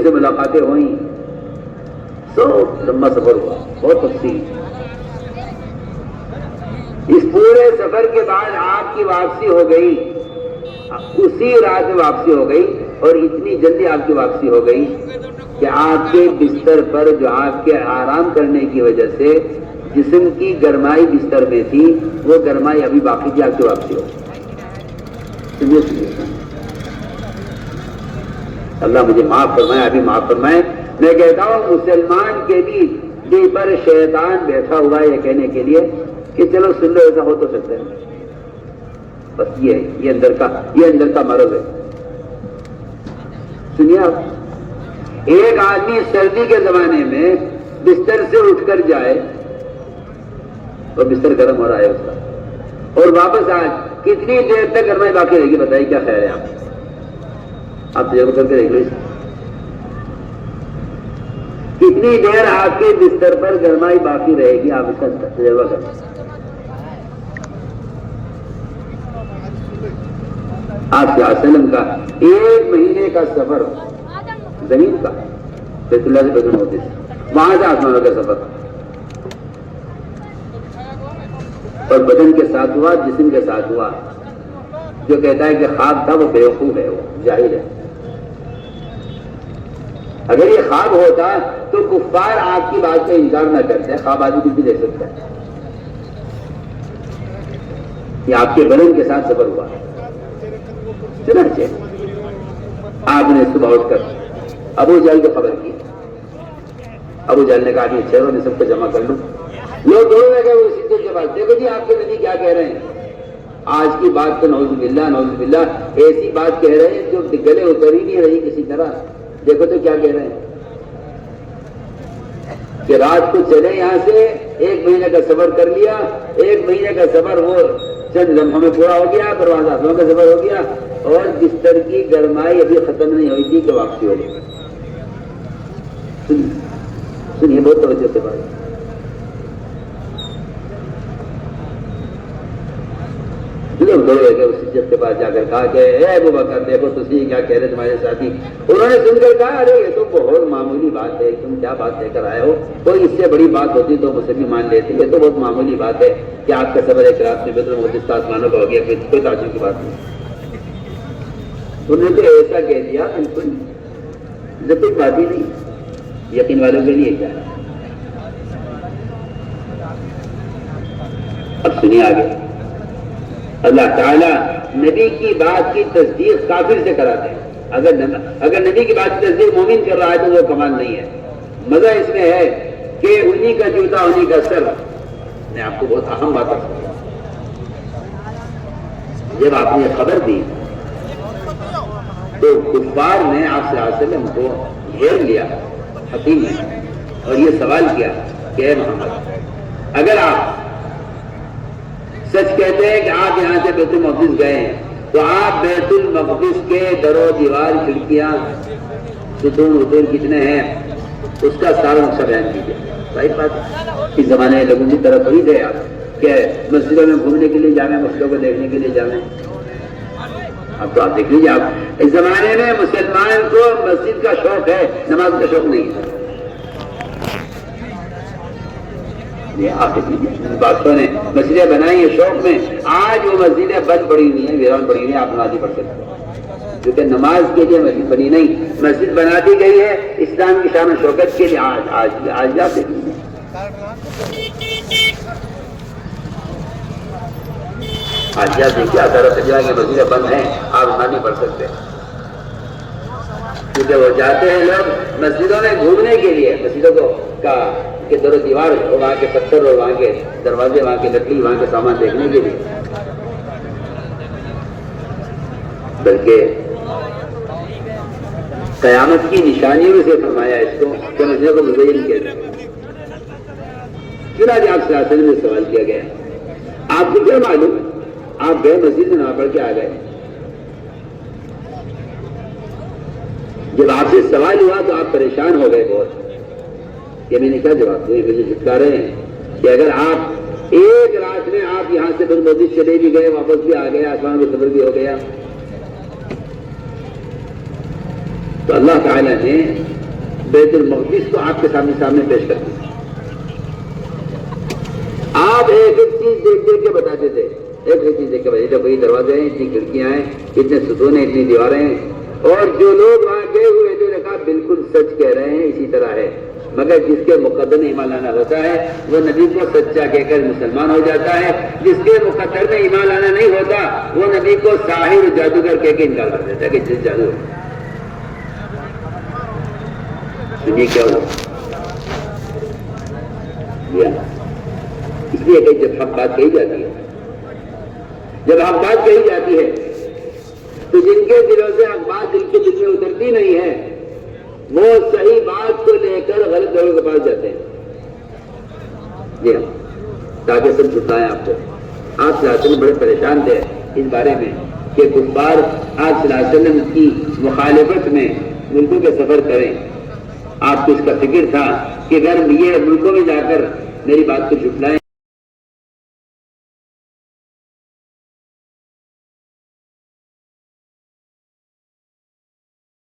سے ملاقاتیں ہوئیں، سب لمبا سفر ہوا، بہت تفصیل۔ اس پورے سفر کے بعد آپ کی واپسی ہو گئی، اسی رات میں واپسی ہو گئی، اور اتنی جلدی آپ کی واپسی ہو گئی کہ آپ کے بستر پر جو آپ کے آرام کرنے کی وجہ سے جسم کی گرمائی بستر میں تھی، وہ گرمائی ابھی باقی تھی، آپ کی واپسی ہو گئی۔ اللہ مجھے معاف فرمائے، ابھی معاف فرمائے۔ میں کہتا ہوں مسلمان کے بھی دل پر شیطان بیٹھا ہوا ہے یہ کہنے کے لیے کہ چلو سن لو، ایسا ہو تو سکتا ہے، بس یہ اندر کا مرض ہے۔ سنیے آپ، ایک آدمی سردی کے زمانے میں بستر سے اٹھ کر جائے اور بستر گرم ہو رہا ہے اس کا، اور واپس آئے، کتنی دیر تک گرمائی باقی رہے گی؟ بتائیے، کیا خیال ہے آپ تجربہ کر کے دیکھ لو، کتنی دیر آپ کے بستر پر گرمائی باقی رہے گی؟ آپ اس کا تجربہ کریں۔ آپ صلی اللہ علیہ وسلم کا 1 مہینے کا سفر زمین کا، بیت اللہ سے بیت المقدس، وہاں سے آسمانوں کا سفر، اور بدن کے ساتھ ہوا، جسم کے ساتھ ہوا۔ جو کہتا ہے کہ خواب تھا وہ بیوقوف ہے، وہ جاہل ہے۔ اگر یہ خواب ہوتا تو کفار آپ کی بات کا انکار نہ کرتے، خواب آدمی کچھ بھی دیکھ سکتا ہے۔ یہ آپ کے بدن کے ساتھ سفر ہوا۔ چنانچہ آپ نے صبح اٹھ کر ابو جہل کو خبر کی۔ ابو جہل نے کہا کہ چہروں میں سب کو جمع کر لوں۔ لوگ دوڑنے گئے وہ سدھے کے پاس، دیکھو جی آپ کے نبی کیا کہہ رہے ہیں، آج کی بات تو نعوذ باللہ ایسی بات کہہ رہے ہیں جو گلے اتر ہی نہیں رہی کسی طرح۔ دیکھو تو کیا کہہ رہے ہیں کہ رات کو چلے یہاں سے، 1 مہینے کا سفر کر لیا، 1 مہینے کا سفر وہ چند لمحوں میں پورا ہو گیا، پرواز آسمانوں کا سفر ہو گیا، اور بستر کی گرمائی ابھی ختم نہیں ہوئی تھی کہ واپسی ہو گئی۔ سنیے بہت توجہ سے بات۔ لوگ دوڑے گئے اس صدیق کے پاس جا کر کہا کہ اے ابو بکر دیکھو تو صحیح کیا کہہ رہے تمہارے ساتھی۔ انہوں نے سن کر کہا ارے یہ تو بہت معمولی بات ہے، تم کیا بات لے کر آئے ہو، کوئی اس سے بڑی بات ہوتی تو مجھے بھی مان لیتے، یہ تو بہت معمولی بات ہے کہ آپ کا سفر ایک رات میں بیت المقدس آسمانوں کا ہو گیا، کوئی تعجب کی بات نہیں۔ انہوں نے تو ایسا کہہ دیا بالکل جب کوئی بات ہی نہیں، یقین والوں کے لیے کیا ہے۔ اب سنیے آگے، اللہ تعالیٰ نبی کی بات کی تصدیق کافر سے کراتے ہیں۔ اگر نبی کی بات کی تصدیق مومن کر رہا ہے تو وہ کمال نہیں ہے۔ مزہ اس میں ہے کہ انہی کا جوتا انہی کا سر۔ میں آپ کو بہت اہم بات بتاؤں، جب آپ نے یہ خبر دی تو کفار نے آپ صلی اللہ علیہ وسلم کو گھیر لیا حتیم نے، اور یہ سوال کیا کہ اے محمد، اگر آپ سچ کہتے ہیں کہ آپ یہاں سے بیت المقدس گئے ہیں تو آپ بیت المقدس کے در و دیوار، کھڑکیاں، ستون وتون کتنے ہیں، اس کا سارا نقشہ بیان کیجیے۔ صحیح بات، اس زمانے میں لوگوں کی طرف ہی گئے آپ کہ مسجدوں میں گھومنے کے لیے جانا، مسجدوں کو دیکھنے کے لیے جانا۔ اب تو آپ دیکھ لیجیے، آپ اس زمانے میں مسلمان کو مسجد کا شوق ہے، نماز کا شوق نہیں ہے۔ آپ بادشاہ نے مسجدیں بنائی ہیں شوق میں، آج وہ مسجدیں بند پڑی ہوئی ہیں، ویران پڑی ہوئی ہیں، آپ نماز ہی پڑھ سکتے ہیں، کیونکہ نماز کے لیے مسجد بنی نہیں، مسجد بنا دی گئی ہے اسلام کی شان و شوکت کے لیے۔ آج آپ دیکھ لیجیے، آج آپ دیکھیے آثار سجا کی مسجدیں بند ہیں، آپ نماز نہیں پڑھ سکتے، کیونکہ وہ جاتے ہیں لوگ مسجدوں میں گھومنے کے لیے، مسجدوں کو کا کہ در و دیوار، وہاں کے پتھر اور وہاں کے دروازے، وہاں کی لکڑی، وہاں کے سامان دیکھنے کے لیے، بلکہ قیامت کی نشانیوں سے فرمایا اس کو کہ مسجدوں کو مزین کہتے ہیں۔ چنانچہ آپ صلی اللہ علیہ وسلم سے سوال کیا گیا، آپ کو کیا معلوم، آپ گئے مسجد میں نماز پڑھ کے آ گئے۔ جب آپ سے سوال ہوا تو آپ پریشان ہو گئے بہت کہ میں نے کیا جواب دیا، مجھے جھٹکا رہے ہیں کہ اگر آپ ایک رات میں آپ یہاں سے بیت المقدس چلے بھی گئے، واپس بھی آ گئے، آسمان میں سفر بھی ہو گیا، تو اللہ تعالیٰ نے بیت المقدس کو آپ کے سامنے پیش کر دیا. آپ ایک ایک چیز دیکھ دیکھ کے بتاتے تھے, ایک ایک چیز دیکھ کے بتاتے تھے. کوئی دروازے ہیں, اتنی کھڑکیاں ہیں, اتنے ستون ہیں, اتنی دیواریں ہیں, اور جو لوگ وہاں گئے ہوئے تھے نے کہا بالکل سچ کہہ رہے ہیں, اسی طرح ہے. مگر جس کے مقدر میں ایمان لانا ہوتا ہے وہ نبی کو سچا کہہ کر مسلمان ہو جاتا ہے. جس کے مقدر میں ایمان لانا نہیں ہوتا وہ نبی کو ساحر جادوگر کہہ کے انکار کر دیتا ہے کہ جس جادو. یہ کیا ہوا؟ اس لیے کہ جب حق بات کہی جاتی ہے, جب حق بات کہی جاتی ہے تو جن کے دلوں سے حق بات دل کے دل میں اترتی نہیں ہے وہ صحیح بات کو لے کر غلط لوگوں کے پاس جاتے ہیں. جی ہاں, تاکہ سب چھٹائیں آپ کو. آپ صلی اللہ علیہ وسلم بڑے پریشان تھے اس بارے میں کہ کفار آپ صلی اللہ علیہ وسلم کی مخالفت میں ملکوں کے سفر کریں. آپ کو اس کا فکر تھا کہ اگر یہ ملکوں میں جا کر میری بات کو جھٹلائیں